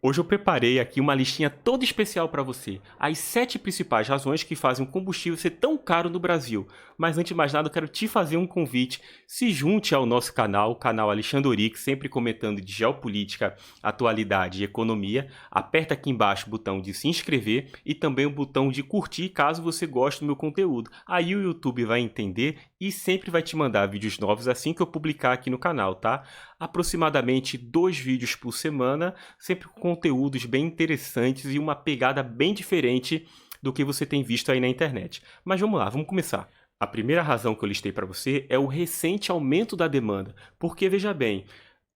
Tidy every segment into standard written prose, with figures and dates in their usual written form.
Hoje eu preparei aqui uma listinha toda especial para você. As 7 principais razões que fazem o combustível ser tão caro no Brasil. Mas antes de mais nada, eu quero te fazer um convite. Se junte ao nosso canal, o canal Alexandre Oric, sempre comentando de geopolítica, atualidade e economia. Aperta aqui embaixo o botão de se inscrever e também o botão de curtir caso você goste do meu conteúdo. Aí o YouTube vai entender e sempre vai te mandar vídeos novos assim que eu publicar aqui no canal, tá? Aproximadamente 2 vídeos por semana, sempre com conteúdos bem interessantes e uma pegada bem diferente do que você tem visto aí na internet. Mas vamos lá, vamos começar. A primeira razão que eu listei para você é o recente aumento da demanda, porque veja bem,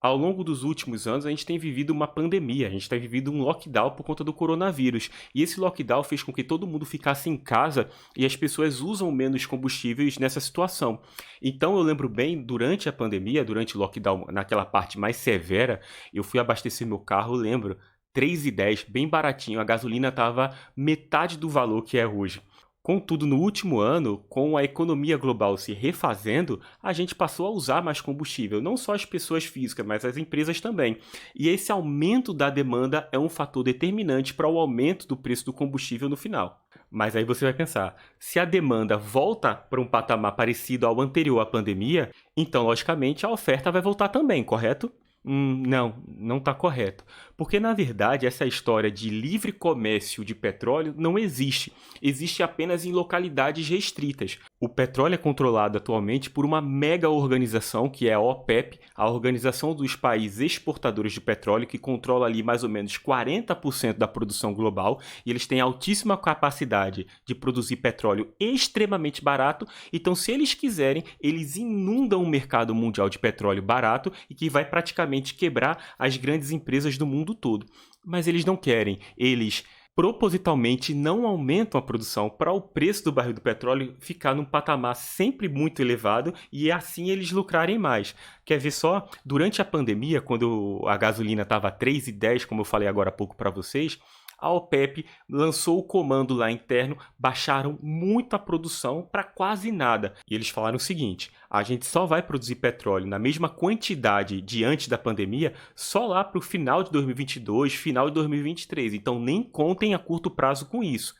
ao longo dos últimos anos a gente tem vivido uma pandemia, a gente tem vivido um lockdown por conta do coronavírus, e esse lockdown fez com que todo mundo ficasse em casa e as pessoas usam menos combustíveis nessa situação. Então eu lembro bem, durante a pandemia, durante o lockdown, naquela parte mais severa, eu fui abastecer meu carro, lembro, 3,10, bem baratinho, a gasolina estava metade do valor que é hoje. Contudo, no último ano, com a economia global se refazendo, a gente passou a usar mais combustível, não só as pessoas físicas, mas as empresas também. E esse aumento da demanda é um fator determinante para o aumento do preço do combustível no final. Mas aí você vai pensar, se a demanda volta para um patamar parecido ao anterior à pandemia, então, logicamente, a oferta vai voltar também, correto? Não está correto. Porque, na verdade, essa história de livre comércio de petróleo não existe. Existe apenas em localidades restritas. O petróleo é controlado atualmente por uma mega organização, que é a OPEP, a Organização dos Países Exportadores de Petróleo, que controla ali mais ou menos 40% da produção global, e eles têm altíssima capacidade de produzir petróleo extremamente barato. Então, se eles quiserem, eles inundam o mercado mundial de petróleo barato e que vai praticamente quebrar as grandes empresas do mundo todo. Mas eles não querem, eles propositalmente não aumentam a produção para o preço do barril do petróleo ficar num patamar sempre muito elevado e assim eles lucrarem mais. Quer ver só? Durante a pandemia, quando a gasolina estava 3,10, como eu falei agora há pouco para vocês, a OPEP lançou o comando lá interno, baixaram muito a produção para quase nada. E eles falaram o seguinte, a gente só vai produzir petróleo na mesma quantidade de antes da pandemia só lá para o final de 2022, final de 2023. Então nem contem a curto prazo com isso.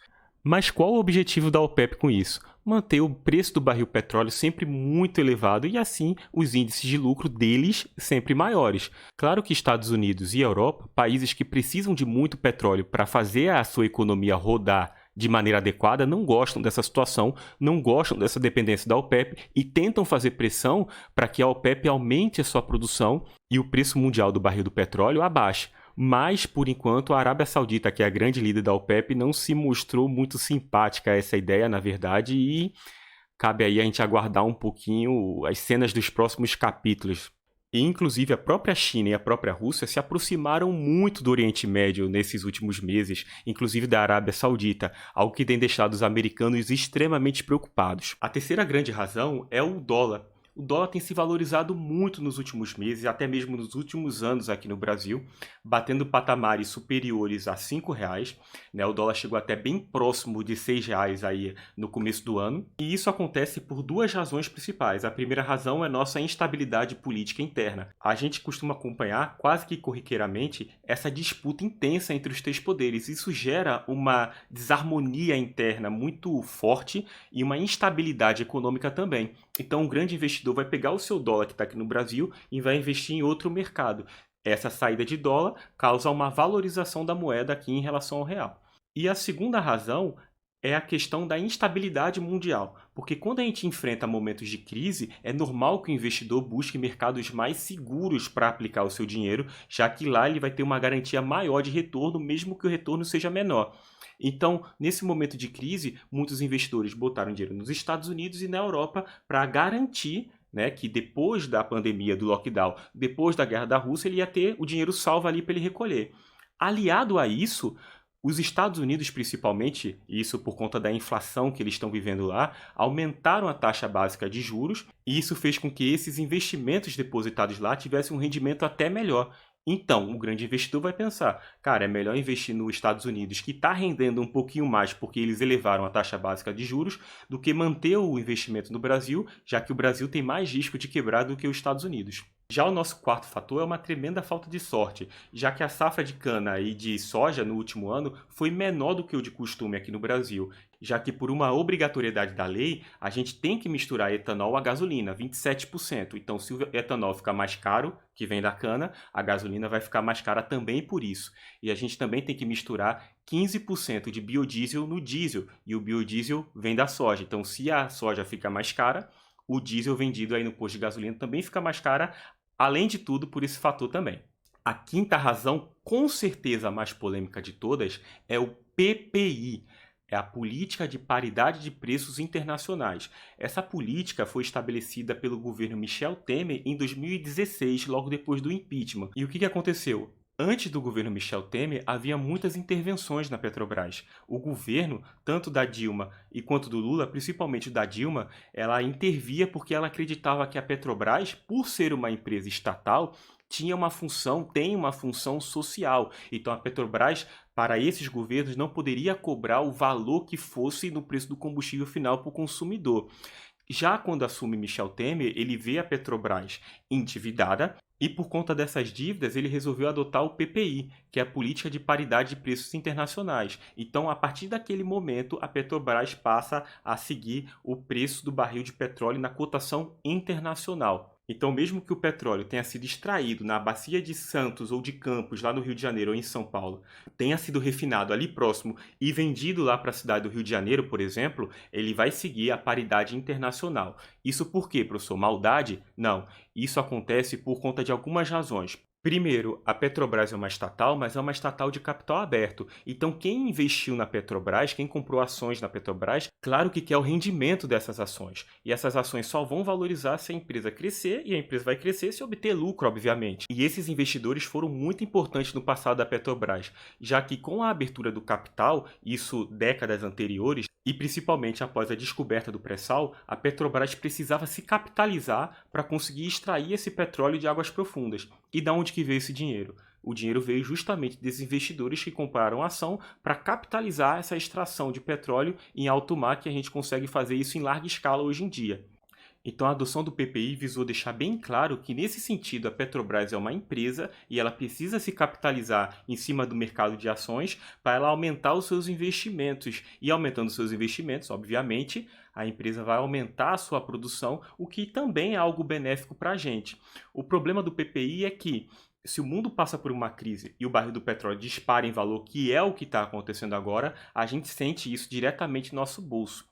Mas qual o objetivo da OPEP com isso? Manter o preço do barril petróleo sempre muito elevado e assim os índices de lucro deles sempre maiores. Claro que Estados Unidos e Europa, países que precisam de muito petróleo para fazer a sua economia rodar de maneira adequada, não gostam dessa situação, não gostam dessa dependência da OPEP e tentam fazer pressão para que a OPEP aumente a sua produção e o preço mundial do barril do petróleo abaixe. Mas, por enquanto, a Arábia Saudita, que é a grande líder da OPEP, não se mostrou muito simpática a essa ideia, na verdade, e cabe aí a gente aguardar um pouquinho as cenas dos próximos capítulos. E, inclusive, a própria China e a própria Rússia se aproximaram muito do Oriente Médio nesses últimos meses, inclusive da Arábia Saudita, algo que tem deixado os americanos extremamente preocupados. A terceira grande razão é o dólar. O dólar tem se valorizado muito nos últimos meses, até mesmo nos últimos anos aqui no Brasil, batendo patamares superiores a R$ 5,00, né? O dólar chegou até bem próximo de R$ 6,00 aí no começo do ano. E isso acontece por duas razões principais. A primeira razão é nossa instabilidade política interna. A gente costuma acompanhar, quase que corriqueiramente, essa disputa intensa entre os três poderes. Isso gera uma desarmonia interna muito forte e uma instabilidade econômica também. Então, um grande investidor vai pegar o seu dólar que está aqui no Brasil e vai investir em outro mercado. Essa saída de dólar causa uma valorização da moeda aqui em relação ao real. E a segunda razão é a questão da instabilidade mundial, porque quando a gente enfrenta momentos de crise, é normal que o investidor busque mercados mais seguros para aplicar o seu dinheiro, já que lá ele vai ter uma garantia maior de retorno, mesmo que o retorno seja menor. Então, nesse momento de crise, muitos investidores botaram dinheiro nos Estados Unidos e na Europa para garantir, né, que depois da pandemia, do lockdown, depois da guerra da Rússia, ele ia ter o dinheiro salvo ali para ele recolher. Aliado a isso, os Estados Unidos, principalmente, isso por conta da inflação que eles estão vivendo lá, aumentaram a taxa básica de juros e isso fez com que esses investimentos depositados lá tivessem um rendimento até melhor. Então, o grande investidor vai pensar, cara, é melhor investir nos Estados Unidos, que está rendendo um pouquinho mais porque eles elevaram a taxa básica de juros, do que manter o investimento no Brasil, já que o Brasil tem mais risco de quebrar do que os Estados Unidos. Já o nosso quarto fator é uma tremenda falta de sorte, já que a safra de cana e de soja no último ano foi menor do que o de costume aqui no Brasil, já que por uma obrigatoriedade da lei, a gente tem que misturar etanol à gasolina, 27%. Então, se o etanol ficar mais caro, que vem da cana, a gasolina vai ficar mais cara também por isso. E a gente também tem que misturar 15% de biodiesel no diesel, e o biodiesel vem da soja. Então, se a soja fica mais cara, o diesel vendido aí no posto de gasolina também fica mais cara, além de tudo, por esse fator também. A quinta razão, com certeza a mais polêmica de todas, é o PPI. É a Política de Paridade de Preços Internacionais. Essa política foi estabelecida pelo governo Michel Temer em 2016, logo depois do impeachment. E o que aconteceu? Antes do governo Michel Temer, havia muitas intervenções na Petrobras. O governo, tanto da Dilma e quanto do Lula, principalmente da Dilma, ela intervia porque ela acreditava que a Petrobras, por ser uma empresa estatal, tem uma função social. Então a Petrobras, para esses governos, não poderia cobrar o valor que fosse no preço do combustível final para o consumidor. Já quando assume Michel Temer, ele vê a Petrobras endividada e, por conta dessas dívidas, ele resolveu adotar o PPI, que é a Política de Paridade de Preços Internacionais. Então, a partir daquele momento, a Petrobras passa a seguir o preço do barril de petróleo na cotação internacional. Então, mesmo que o petróleo tenha sido extraído na bacia de Santos ou de Campos, lá no Rio de Janeiro ou em São Paulo, tenha sido refinado ali próximo e vendido lá para a cidade do Rio de Janeiro, por exemplo, ele vai seguir a paridade internacional. Isso por quê, professor? Maldade? Não. Isso acontece por conta de algumas razões. Primeiro, a Petrobras é uma estatal, mas é uma estatal de capital aberto. Então, quem investiu na Petrobras, quem comprou ações na Petrobras, claro que quer o rendimento dessas ações. E essas ações só vão valorizar se a empresa crescer, e a empresa vai crescer se obter lucro, obviamente. E esses investidores foram muito importantes no passado da Petrobras, já que com a abertura do capital, isso décadas anteriores, e principalmente após a descoberta do pré-sal, a Petrobras precisava se capitalizar para conseguir extrair esse petróleo de águas profundas. E da onde que veio esse dinheiro? O dinheiro veio justamente desses investidores que compraram ação para capitalizar essa extração de petróleo em alto mar, que a gente consegue fazer isso em larga escala hoje em dia. Então, a adoção do PPI visou deixar bem claro que, nesse sentido, a Petrobras é uma empresa e ela precisa se capitalizar em cima do mercado de ações para ela aumentar os seus investimentos. E aumentando seus investimentos, obviamente, a empresa vai aumentar a sua produção, o que também é algo benéfico para a gente. O problema do PPI é que, se o mundo passa por uma crise e o barril do petróleo dispara em valor, que é o que está acontecendo agora, a gente sente isso diretamente no nosso bolso.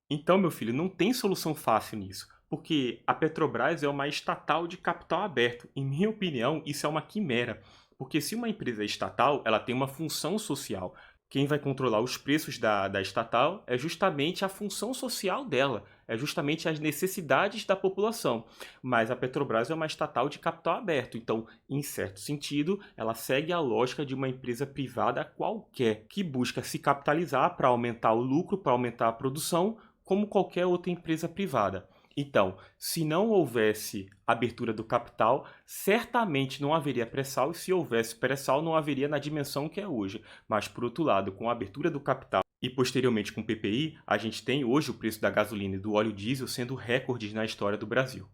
Então, meu filho, não tem solução fácil nisso, porque a Petrobras é uma estatal de capital aberto. Em minha opinião, isso é uma quimera, porque se uma empresa é estatal, ela tem uma função social. Quem vai controlar os preços da estatal é justamente a função social dela, é justamente as necessidades da população. Mas a Petrobras é uma estatal de capital aberto, então, em certo sentido, ela segue a lógica de uma empresa privada qualquer, que busca se capitalizar para aumentar o lucro, para aumentar a produção, como qualquer outra empresa privada. Então, se não houvesse abertura do capital, certamente não haveria pré-sal, e se houvesse pré-sal, não haveria na dimensão que é hoje. Mas, por outro lado, com a abertura do capital e posteriormente com o PPI, a gente tem hoje o preço da gasolina e do óleo diesel sendo recordes na história do Brasil.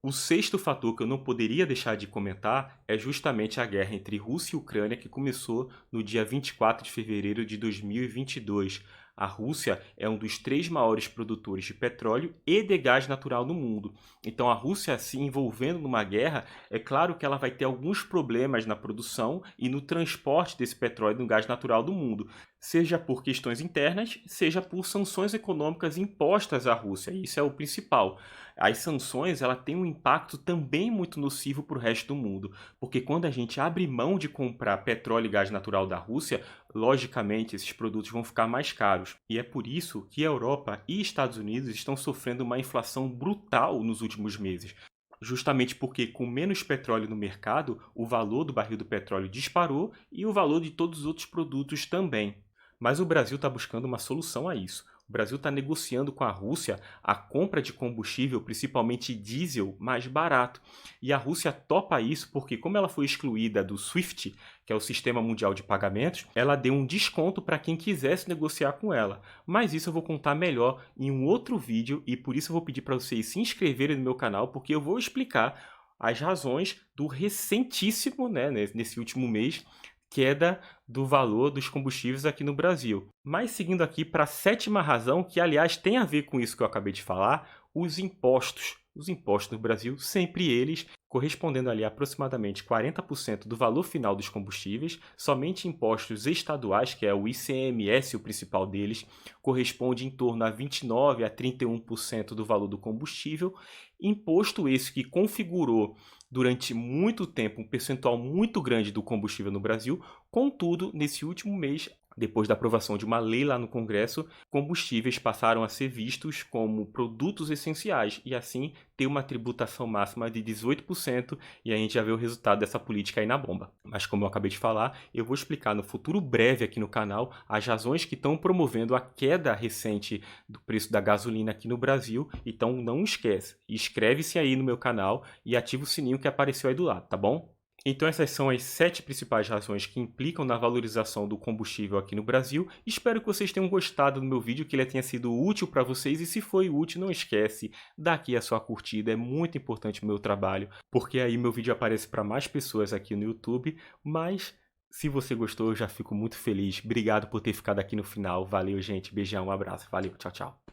O sexto fator que eu não poderia deixar de comentar é justamente a guerra entre Rússia e Ucrânia, que começou no dia 24 de fevereiro de 2022. A Rússia é um dos 3 maiores produtores de petróleo e de gás natural no mundo. Então, a Rússia se envolvendo numa guerra, é claro que ela vai ter alguns problemas na produção e no transporte desse petróleo e do gás natural do mundo, seja por questões internas, seja por sanções econômicas impostas à Rússia. Isso é o principal. As sanções, ela têm um impacto também muito nocivo para o resto do mundo, porque quando a gente abre mão de comprar petróleo e gás natural da Rússia, logicamente esses produtos vão ficar mais caros. E é por isso que a Europa e Estados Unidos estão sofrendo uma inflação brutal nos últimos meses. Justamente porque, com menos petróleo no mercado, o valor do barril do petróleo disparou e o valor de todos os outros produtos também. Mas o Brasil está buscando uma solução a isso. O Brasil está negociando com a Rússia a compra de combustível, principalmente diesel, mais barato. E a Rússia topa isso porque, como ela foi excluída do SWIFT, que é o Sistema Mundial de Pagamentos, ela deu um desconto para quem quisesse negociar com ela. Mas isso eu vou contar melhor em um outro vídeo e por isso eu vou pedir para vocês se inscreverem no meu canal, porque eu vou explicar as razões do recentíssimo, né, nesse último mês, queda do valor dos combustíveis aqui no Brasil. Mas seguindo aqui para a sétima razão, que aliás tem a ver com isso que eu acabei de falar, os impostos. Os impostos no Brasil, sempre eles correspondendo ali a aproximadamente 40% do valor final dos combustíveis, somente impostos estaduais, que é o ICMS, o principal deles, corresponde em torno a 29% a 31% do valor do combustível, imposto esse que configurou durante muito tempo um percentual muito grande do combustível no Brasil. Contudo, nesse último mês, depois da aprovação de uma lei lá no Congresso, combustíveis passaram a ser vistos como produtos essenciais e assim ter uma tributação máxima de 18%, e a gente já vê o resultado dessa política aí na bomba. Mas como eu acabei de falar, eu vou explicar no futuro breve aqui no canal as razões que estão promovendo a queda recente do preço da gasolina aqui no Brasil. Então não esquece, inscreve-se aí no meu canal e ativa o sininho que apareceu aí do lado, tá bom? Então essas são as 7 principais razões que implicam na valorização do combustível aqui no Brasil. Espero que vocês tenham gostado do meu vídeo, que ele tenha sido útil para vocês. E se foi útil, não esquece, dá aqui a sua curtida, é muito importante o meu trabalho, porque aí meu vídeo aparece para mais pessoas aqui no YouTube. Mas se você gostou, eu já fico muito feliz. Obrigado por ter ficado aqui no final. Valeu, gente. Beijão, um abraço. Valeu, tchau, tchau.